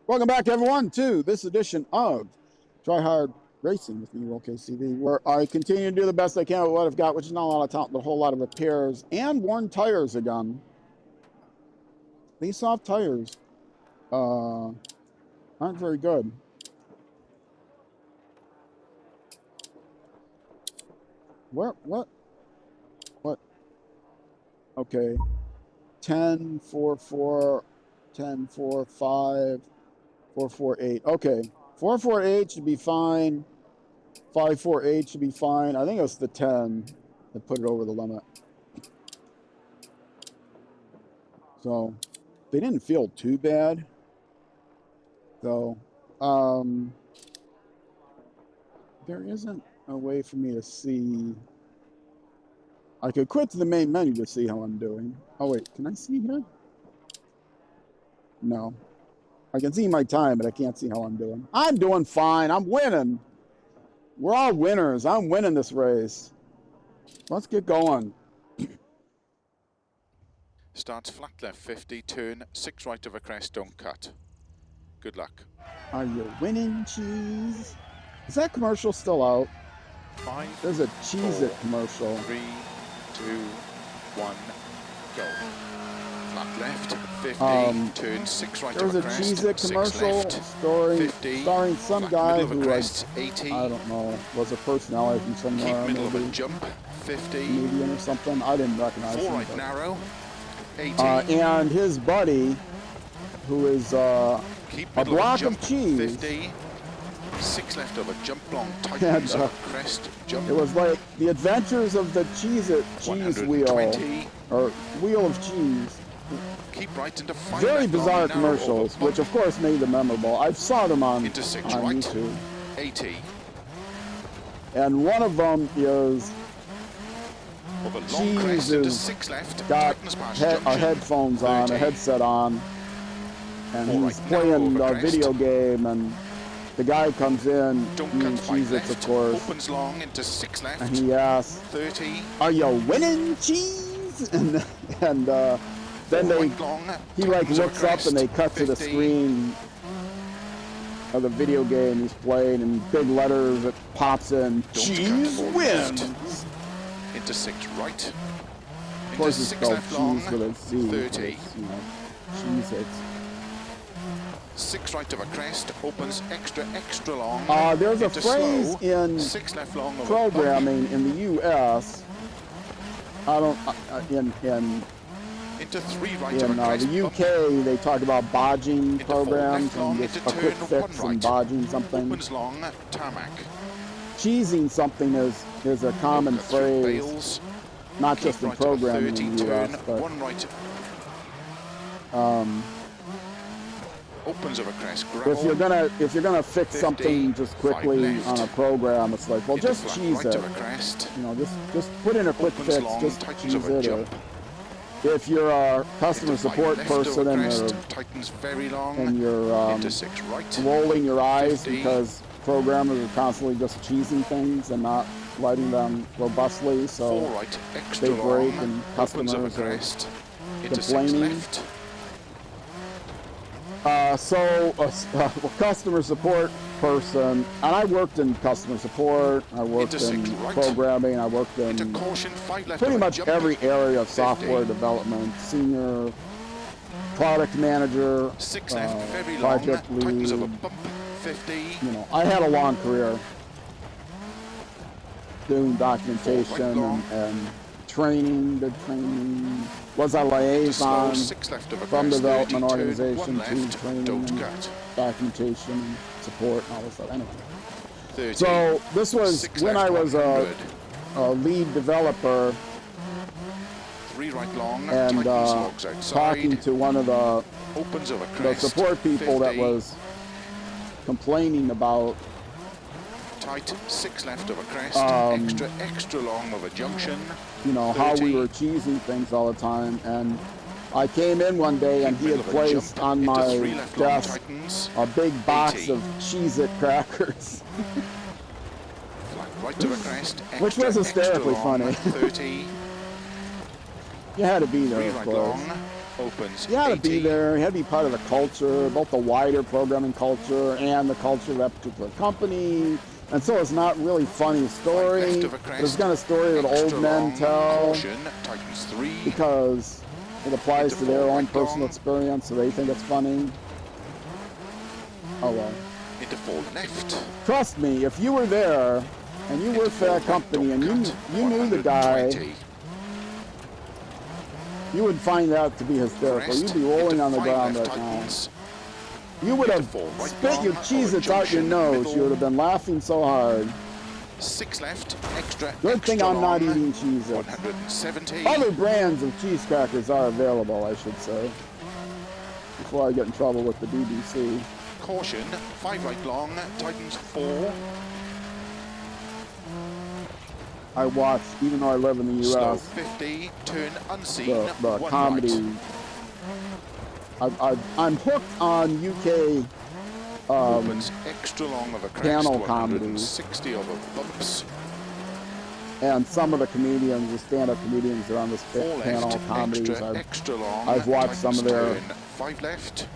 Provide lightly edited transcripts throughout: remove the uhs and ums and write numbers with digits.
Welcome back, everyone, to this edition of Try Hard Racing with me, OKCV, where I continue to do the best I can with what I've got, which is not a lot of talent, but a whole lot of repairs and worn tires again. These soft tires aren't very good. What? Okay. 10, 4, 4, 10, 4, 5, 4, 4, 8. Okay. 4, 4, 8 should be fine. 5, 4, 8 should be fine. I think it was the 10 that put it over the limit. So they didn't feel too bad. So there isn't a way for me to see. I could quit to the main menu to see how I'm doing. Oh wait, can I see here? No. I can see my time, but I can't see how I'm doing. I'm doing fine. I'm winning. We're all winners. I'm winning this race. Let's get going. Starts flat left 50, turn 6 right of a crest, don't cut. Good luck. Are you winning, cheese? Is that commercial still out? 5. There's a Cheez-It commercial. 3, 2, 1, go. Flat left 50, turn 6 right There's of a a crest, Cheez-It 6 commercial left, starring some guy who, crest, 80, I don't know, was a personality from somewhere. keep middle maybe of a jump, 50, comedian or something. I didn't recognize 4 him. right narrow, 80, and his buddy, who is keep a middle block of, a of jump, cheese. 50, 6 left of a jump long, tightens And, of a crest, jump. It was like the adventures of the Cheez-It cheese wheel, 120, or wheel of cheese. keep right into 5 Very left bizarre long, narrow commercials, over which of course made them memorable. I saw them on into 6 on right, YouTube. 80. And one of them is Over long crest Cheese into is 6 left, got tightens past a junction, headphones on, a 30. headset on, and All he's right, narrow playing over a crest. video game, and the guy comes in, Don't eating cut 5 Cheez-Its, left, of course, opens long into 6 left, and he asks, 30. "Are you winning, cheese?" And then Four they right long, he like tightens over looks up and they cut to the 50. screen of the video game he's playing, and big letters it pops in, Don't cheese cut, wins. left. Into 6 right, Of into course it's 6 spelled left long, cheese with a Z. 30. It's, you know, cheese it's 6 right of a crest, opens extra long, there's a into phrase slow, in 6 left long over programming in the U.S. I don't in into 3 right of a the crest, UK they talk about bodging Into 4 programs left long, and just into a quick turn, fix 1 and right. bodging something. opens long, tarmac. Cheesing something is a common Cut through phrase, bales, not keep just in right of a programming 30, in the turn, U.S., but 1 right, opens of a crest, gravel, if you're gonna fix 50, something just quickly 5 left. on a program, it's like, well, into just flat cheese right it. of a crest, You know, just put in a quick opens fix, long, just tightens cheese of a it. jump, If you're a customer into 5 support left of a person and crest, tightens very long, you're into 6 right, rolling your eyes 50. because programmers are constantly just cheesing things and not writing them robustly, 4 so right, extra they break long, and opens of a customers are crest, into 6 complaining. left, a customer support person, and I worked in customer support, I worked Into in 6 right. programming, I worked into in caution, 5 left pretty of a much jump, every area of 50. software development, senior product manager, 6 left, very long, project tightens of a lead. bump, 50, You know, I had a long career doing documentation long. and training, did training, was a to slow, liaison 6 left of a from crest, development 30, turn, organization 1 to left, training don't and cut, documentation and support and all this stuff. Anyway. 30, So this was 6 when left, I was 100, a lead developer 3 right long, and tightens logs talking outside, to one of the opens of a crest, support people 50, that was complaining about tight, 6 left of a crest, Um, extra long of a junction, how we 30. were cheesing things all the time, and I came in one day and he had middle of a placed jump, on into my 3 left long, desk tightens, a big box 80. of Cheez-It crackers, flat right of a crest, Which was extra hysterically long, funny. 30, you had to be there, 3 of right course. long, Opens You had to be 80. there. You had to be part of the culture, both the wider programming culture and the culture of that particular company. And so it's not really funny story. It's kind of story that old men tell. Caution, tightens 3. Because it applies Into to their 4 own right personal long. experience, so they think it's funny. Oh well. Into 4 left. Trust me, if you were there and you worked for that company and you knew the guy, you would find that to be hysterical. You'd be rolling on the ground right now. You would have spit your Cheez-Its out your nose. You would have been laughing so hard. 6 left, extra. Good thing I'm not eating Cheez-Its. 170. Other brands of cheese crackers are available, I should say, before I get in trouble with the BBC. Caution, 5 right long, tightens 4. I watch, even though I live in the Slow U.S., 50, turn unseen, the 1 comedy. right. I'm hooked on UK Opens extra long of a crest, panel 160 of a bumps. and some of the comedians, the stand-up comedians that are on this 4 panel left, comedies. extra long. I've watched some of their 5 left.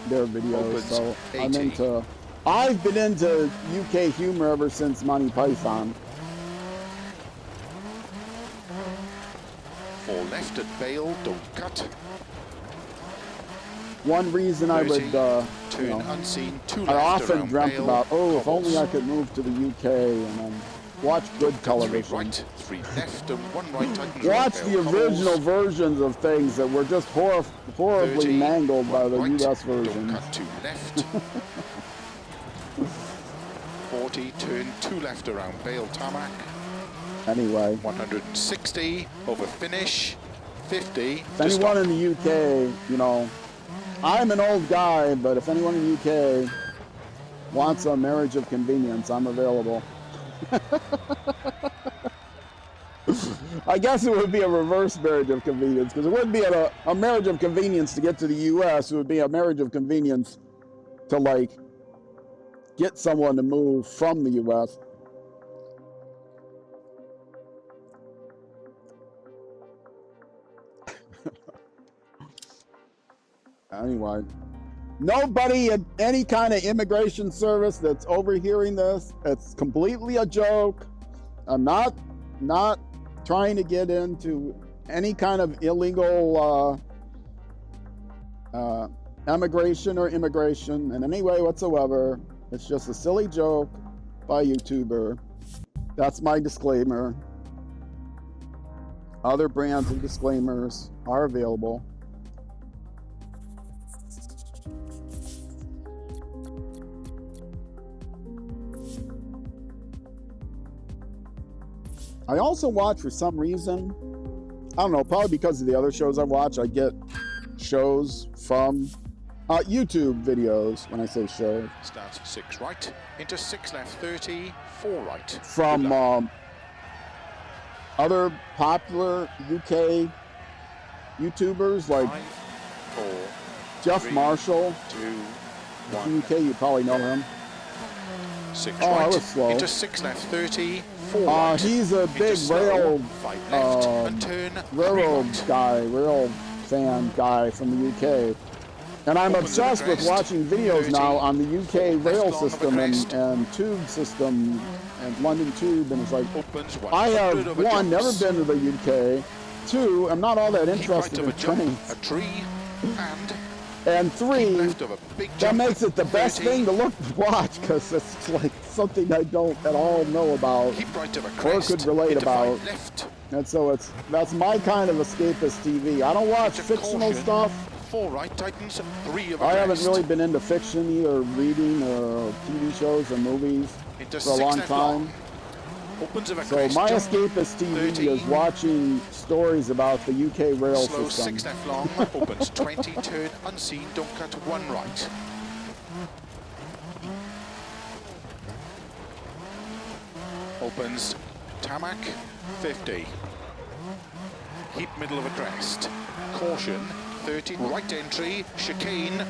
Their videos, Opens so 80. I've been into UK humor ever since Monty Python. 4 left at Bale, don't cut. One reason 30, I would, turn unseen, 2 left I often around dreamt Bale, about, if cobbles. only I could move to the UK and watch good television. 3 right, 3 left, and 1 right, tightens Watch right, the Bale, original cobbles. versions of things that were just horribly 30, mangled by 1 the right, US don't versions. cut 2 left. 40, turn 2 left around Bale tarmac. Anyway, 160 over finish. 50. if anyone in the UK, I'm an old guy, but if anyone in the UK wants a marriage of convenience, I'm available. I guess it would be a reverse marriage of convenience, because it wouldn't be a marriage of convenience to get to the US. It would be a marriage of convenience to, get someone to move from the US. Anyway, nobody at any kind of immigration service that's overhearing this, it's completely a joke. I'm not trying to get into any kind of illegal emigration or immigration in any way whatsoever. It's just a silly joke by a YouTuber. That's my disclaimer. Other brands and disclaimers are available. I also watch, for some reason, I don't know, probably because of the other shows I watch, I get shows from YouTube videos. When I say show, Starts 6 right, into 6 left, 30, 4 right. from other popular UK YouTubers like 5, 4, Jeff 3, Marshall. 2, In 1. the UK, you probably know him. 6 Oh, I right, was slow. into 6 left, 30, 4 right. He's a Into big slow, 5 left, and turn 3 railroad right. guy, rail fan guy from the UK. And I'm Opens at the obsessed with crest, watching videos 30, now on the UK rail left long of a system crest. and tube system and London Tube, and it's like, Opens I 100 have, over one, never jumps. been to the UK, two, I'm not all that Keep interested right in of a jump, trains, a tree, and and three, left of a big that jump, makes it the best 30. thing to watch, because it's like something I don't at all know about Keep right of a or crest, could relate into about. 5 left, And so that's my kind of escapist TV. I don't watch into fictional caution, stuff. 4 right, tightens, 3 of a I haven't crest. really been into fiction, either reading or TV shows or movies Into for a 6 long left time. long. Opens of a So crest, my jump, escapist TV 30. is watching stories about the UK rail Slow system. 6 left long, opens 20, turn unseen, don't cut 1 right. Opens tarmac, 50. Keep middle of a crest. Caution, 30, right entry, chicane.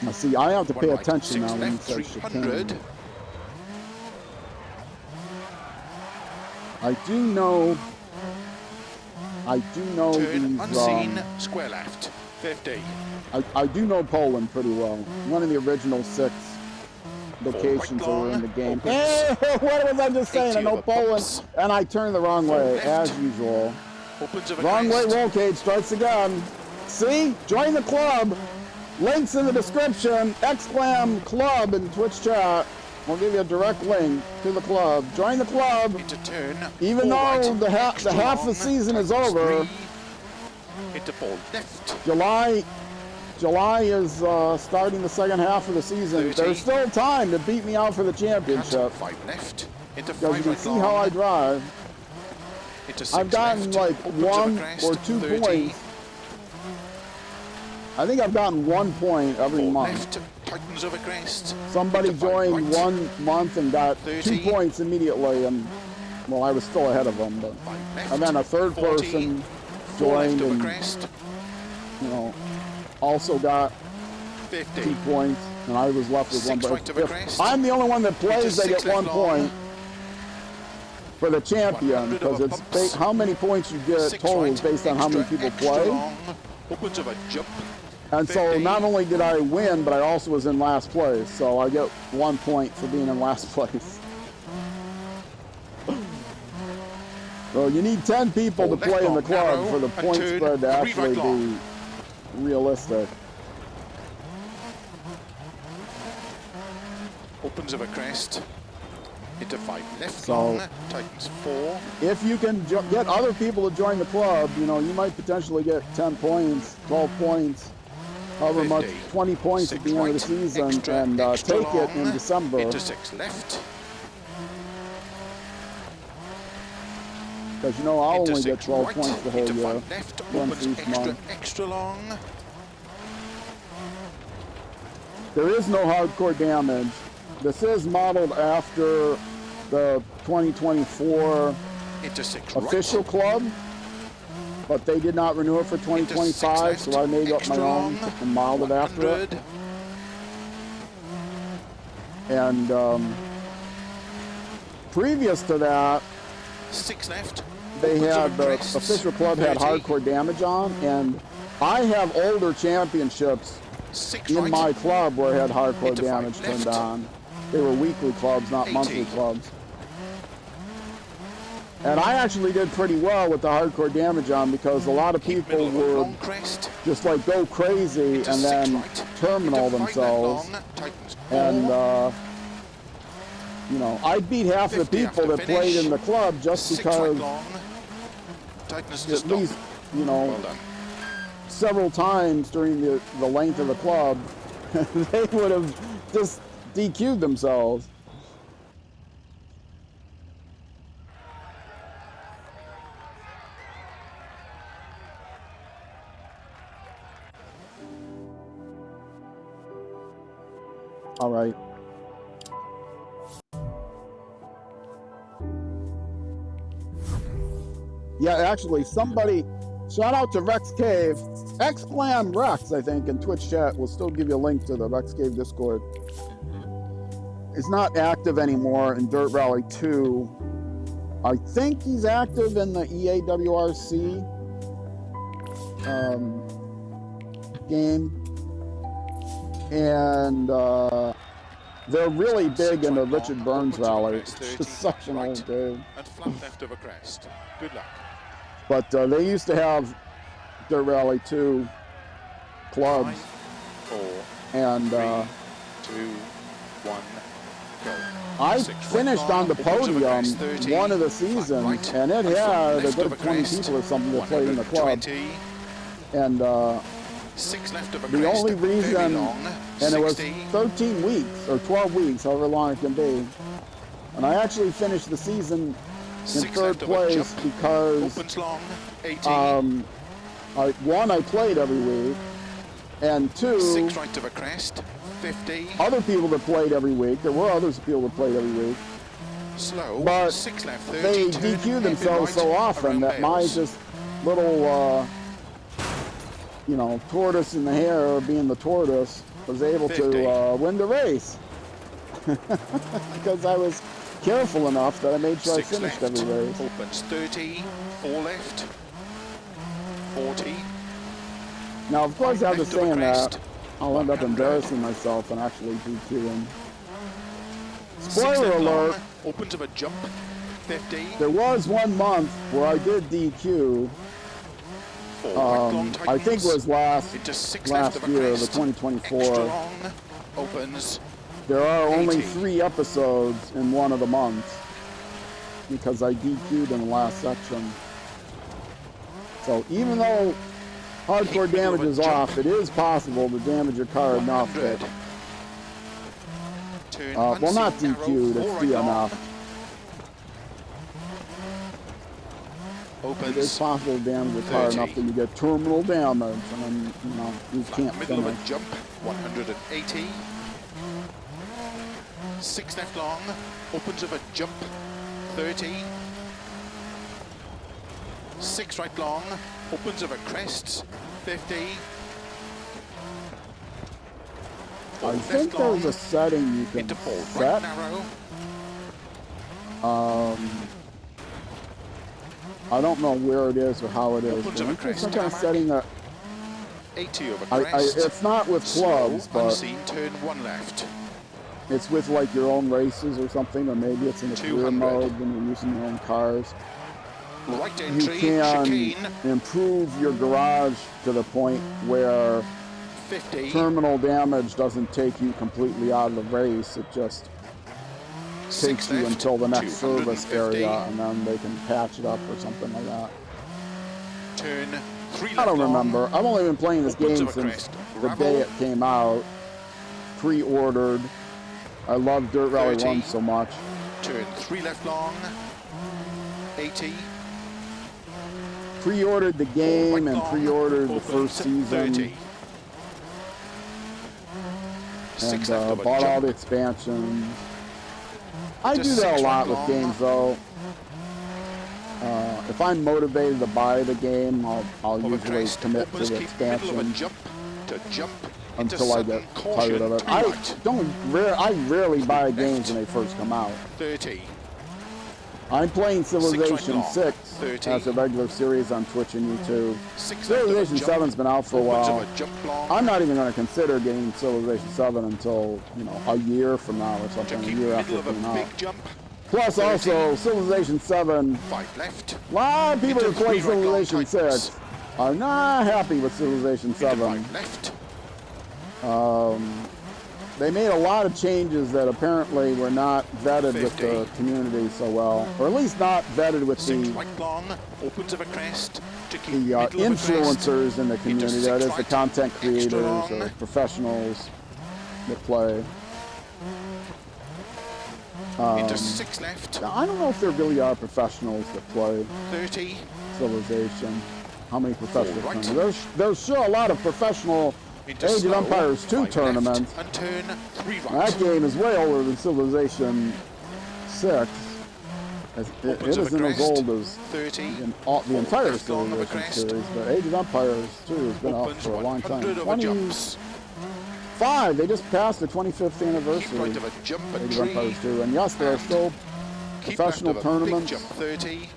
Now see, I have to 1 pay right, attention 6 now when you left, say 300. chicane. I do know I do know Turn these. unseen, square left, 50. I do know Poland pretty well. One of the original 6 locations that were in the game. Hey, what was I just saying? I know Poland, and I turned the wrong way, as usual. Wrong way roll cage starts again. See? Join the club. Links in the description. Exclam club in Twitch chat. We'll give you a direct link to the club. Join the club. Into turn. Even though the half the season is over. Into 4 left. July is starting the second half of the season. 30. There's still time to beat me out for the championship. 5 left. Into 5 because you can right see long. how I drive. Into 6 I've gotten left. like Opens 1 crest, or 2 30. points. I think I've gotten 1 point every 4 month. left. Tightens over crest. Somebody Into 5 joined right. 1 month and got 30. 2 points immediately, and well, I was still ahead of them. But 5 left. and then a third 40. person 4 left joined over and crest. Also got 50. 2 points, and I was left with 6 1. right over If crest. I'm the only one that plays, they Into get 6 1 left long. point for the champion, 100 because over it's bumps. how many points you get 6 total is right, based on how many people extra play. long. Opens of a jump. And so 50. not only did I win, but I also was in last place. So I get 1 point for being in last place. So you need 10 people to play in the club for the point spread to actually be realistic. Opens of a crest. Into 5 left So- long. Tightens 4. If you can get other people to join the club, you might potentially get 10 points, 12 points, however much, 50. 20 points at 6 the end of the right, season, extra, and extra take it in long. December. Into 6 left. Because I'll Into only 6 get 12 right. points the whole Into year. 5 left. Once Opens each extra, month. extra long. There is no hardcore damage. This is modeled after the 2024 Into 6 official right. club, but they did not renew it for 2025, so I made up my extra own long. and modeled it after it. 100. And previous to that, 6 left. they Opens had of a the crest. official club had 30. hardcore damage on, and I have older championships 6 in right. my club where I had hardcore Into 5 damage turned left. on. They were weekly clubs, not 80. monthly clubs. And I actually did pretty well with the hardcore damage on, because a lot of Keep people middle of a would long crest. just like go crazy Into and 6 then right. terminal Into 5 themselves. left long. Tightens 4. And I beat half the 50 people after that played finish. in the club just 6 because right long. Tightness to at stop. least, Well done. several times during the length of the club, they would have just DQ'd themselves. All right. Yeah, actually, somebody, shout out to Rex Cave, Exclam Rex, I think, in Twitch chat. We'll still give you a link to the Rex Cave Discord. He's not active anymore in Dirt Rally 2. I think he's active in the EAWRC game. And they're really big into Richard Burns Rally. It's just such an old game. And flat left of a crest. Good luck. But they used to have Dirt Rally 2 clubs. 5, 4, And 3, 2, 1, go. I 6 finished right on the long, opens of a podium crest, 30, one of the 5 seasons, right, and it and flat had a left good of a 20 crest, people or something that played in the club. 120, And 6 left of a the crest, only very reason, long, and it was 60, 13 weeks or 12 weeks, however long it can be. And I actually finished the season in 6 third left of a place jump, because opens long, 80, one, I played every week, and 2, 6 right of a crest, 50, other people that played every week. There were others people that played every week, slow, but 6 left, 30, they turn DQ heavy themselves right, so often around that my bales. just little, tortoise in the hair, being the tortoise, was able 50. to win the race because I was careful enough that I made sure I 6 finished left, every race. opens 30, 4 left, 40. Now, of course, after Left of a saying that, crest, I'll end up 100. embarrassing myself and actually DQing. 6 Spoiler left alert, long, opens of a jump, 50. there was 1 month where I did DQ. 4 right long I think it was into 6 left last of a year, the crest. 2024. Extra long, opens. There are only 80. 3 episodes in one of the months because I DQ'd in the last section. So even though hardcore damage is off, it is possible to damage your car enough that, Turn well, not unseen DQ'd, narrow, it's 4 right long. DNF. It is Opens. possible to damage your car 30. enough that you get terminal damage, and then, you know, you can't Middle of finish. a jump, 180. 6 left long, opens of a jump, 30. 6 right long, opens of a crest, 50. I Left think long, there's a setting you can into 4 set. right narrow. I don't know where it is or how it is. Opens But of a I think crest, some kind of tarmac. setting that 80 over crest. it's not with clubs, Slow, but unseen, turn 1 left. it's with like your own races or something, or maybe it's in the career 200. mode when you're using your own cars. Right You entry, can chicane, improve your garage to the point where 50. terminal damage doesn't take you completely out of the race. It just 6 takes you left, until the next service 250. area, and then they can patch it up or something like that. Turn 3 left I don't long. remember. I've only been playing this Opens game of a since crest. the Gravel. day it came out. Pre-ordered. I love Dirt Rally 30. 1 so much. Turn 3 left long, 80. Pre-ordered the game and long, pre-ordered the opens first season, 30. 6 and left of a bought all jump. the expansions. I Just do that a 6 lot right with long. games, though. If I'm motivated to buy the game, I'll Of a usually crest, commit to opens, the keep middle of a expansion jump to jump into until I sudden get caution, tired of it. 2 I right, rarely buy left. games when they first come out. 30. I'm playing 6 right Civilization long, 6 30. as a regular series on Twitch and YouTube. 6 left of a Civilization jump, 7's been out for a opens of while. a jump long, I'm not even going to consider getting Civilization 7 until, you know, a year from now or to something, a keep year after middle it of a came out. big jump, Plus, 30. also, Civilization 7, 5 left, a lot of people Into who play 3 right long Civilization tightens. 6 are not happy with Civilization into 7. 5 left, They made a lot of changes that apparently were not vetted with 50. the community so well, or at least not vetted with 6 the right long, opens of a crest, to keep the middle of a crest, influencers in the community, that is the 6 content extra creators long. or professionals that play. into 6 left, Now, I don't know if there really are professionals that play 30, Civilization. How many professionals? right. There's sure a lot of professional into Age of slow, Empires 2 5 tournaments. left, and turn 3 That right, game is way older than Civilization 6. It opens of a isn't as crest, old as 30, the entire left long of a Civilization crest. series, but Age of Empires 2 has been out opens for a long time. 100 over jumps, 25, they just passed the 25th keep anniversary right of of a jump and Age of Empires tree, 2. And yes, there are and still keep professional left of a big tournaments, jump, 30,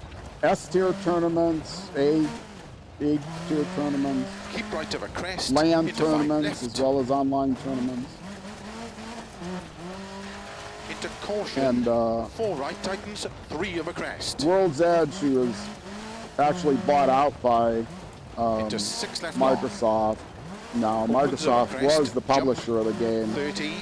S-tier tournaments, A-tier tournaments, keep right of a crest, LAN into 5 tournaments, left, as well as online tournaments. into caution, And 4 right tightens, 3 of a crest, World's Edge, she was actually bought out by into 6 left long, Microsoft. Now, Opens of a Microsoft crest, was the publisher of the game, 30,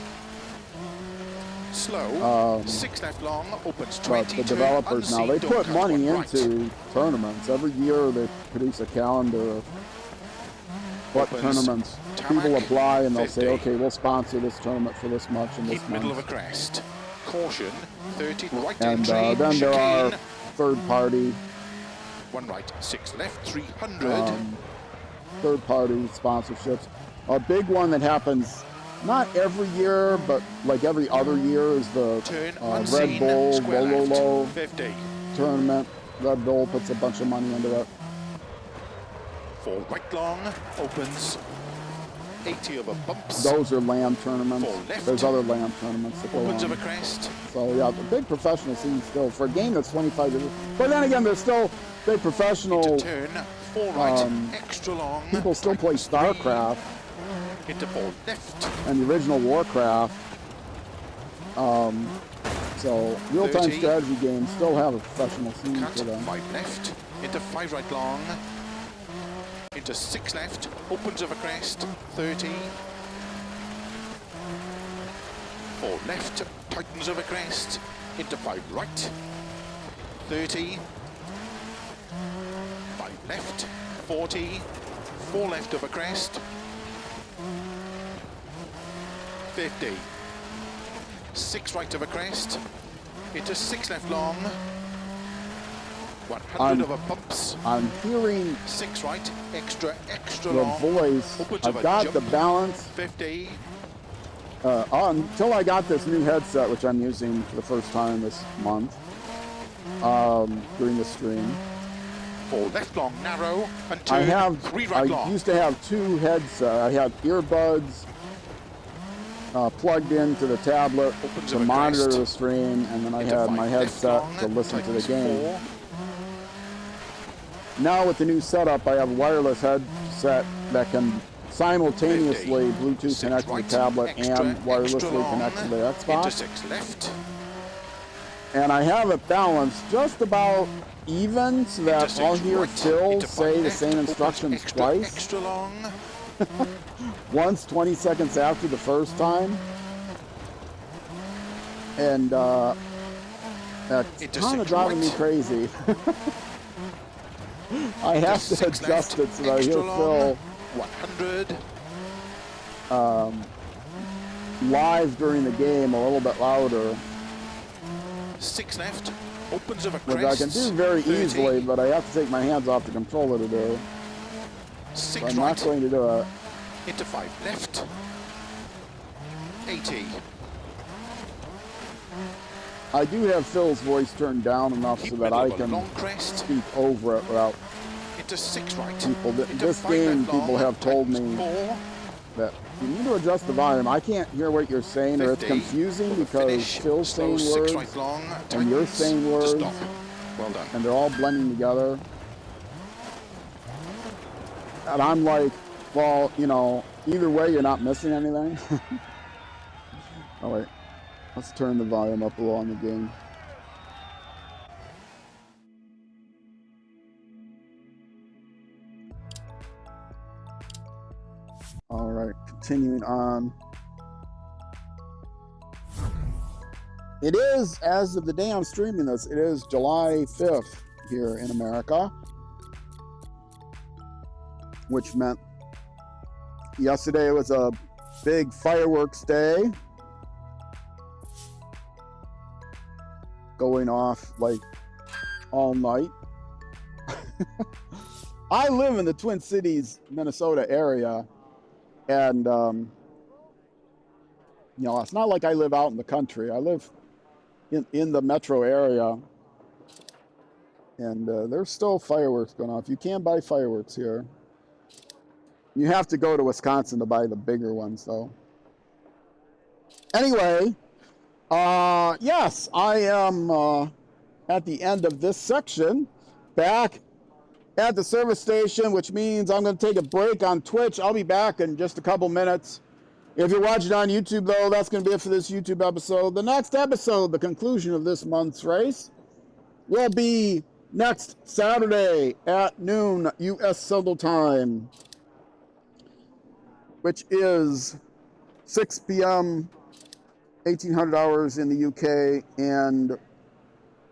slow, 6 left long, opens 20, but the turn developers now, unseen, they don't put cut money 1 right. into tournaments. Every year they produce a calendar of what Opens tournaments tarmac, people apply, and they'll say, 50. okay, we'll sponsor this tournament for this much and this Keep middle of a much. crest, caution, 30, right And entry, then there are chicane, third-party 1 right, 6 left, 300, third-party sponsorships. A big one that happens not every year, but like every other year is the turn Red unseen, Bull square left, Bololo 50, tournament. Red Bull puts a bunch of money into it. 4 right long, opens, 80 over bumps, Those are LAN tournaments. Four left. There's other LAN tournaments that go opens on. of a crest, So yeah, the big professional scene still for a game that's 25 years. But then again, there's still big professional into turn 4 right, extra long. People still play tightens 3, StarCraft into 4 left. and the original Warcraft. So real-time 30. strategy games still have a professional scene Cut, to them. 5 left, into 5 right long, into 6 left, opens over crest, 30. 4 left, tightens over crest, into 5 right, 30. 5 left, 40. 4 left over crest, 50. 6 right over crest, into 6 left long, 100 over bumps. I'm hearing 6 right, extra the long. voice. Opens I've over got jump, the balance. 50. Until I got this new headset, which I'm using for the first time this month during the stream. 4 left long, narrow, and 2, I 3 right long. used to have 2 headsets. I had earbuds plugged into the tablet Opens to over monitor crest. the stream, and then I Into had 5 my left headset long, to listen to the tightens game. 4. Now with the new setup, I have a wireless headset that can simultaneously 50. Bluetooth 6 connect to the right, tablet extra and wirelessly long, connect to the into Xbox. 6 left, And I have it balanced just about even so that into 6 I'll hear right, Phil into 5 say the left, same opens instructions extra, twice. extra long, Once 20 seconds after the first time. And that's into kind of 6 driving me right. crazy. I have to 6 adjust left, it so that I extra hear long, Phil 100, live during the game a little bit louder, 6 left, opens over which I can crests, do very 30, easily, but I have to take my hands off the controller to do. 6 So I'm right, not going to do it. into 5 left, 80, I do have Phil's voice turned down enough keep so that middle I of a can long crest, speak over it without into 6 right, people. into This 5 game, left long, people have told tightens me 4, that you need to adjust the volume. I can't hear what you're saying, or it's 50, confusing over because finish, Phil's slow saying 6 words right long, and you're tightens saying to words, stop. Well done. and they're all blending together. And I'm like, well, you know, either way, you're not missing anything. Oh wait, let's turn the volume up a little on the game. All right, continuing on. It is, as of the day I'm streaming this, it is July 5th here in America, which meant yesterday was a big fireworks day, going off like all night. I live in the Twin Cities, Minnesota area, and you know, it's not like I live out in the country. I live in the metro area, and there's still fireworks going off. You can buy fireworks here. You have to go to Wisconsin to buy the bigger ones, though. Anyway, yes, I am at the end of this section, back at the service station, which means I'm going to take a break on Twitch. I'll be back in just a couple minutes. If you're watching on YouTube, though, that's going to be it for this YouTube episode. The next episode, the conclusion of this month's race, will be next Saturday at noon U.S. Central Time, which is 6 p.m. 1800 hours in the UK and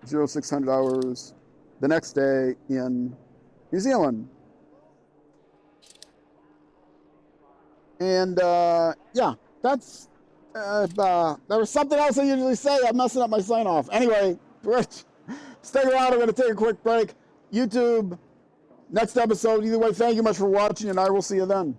0600 hours the next day in New Zealand. And yeah, that's there was something else I usually say. I'm messing up my sign off. Anyway, Rich, stay around. I'm going to take a quick break. YouTube, next episode. Either way, thank you much for watching, and I will see you then.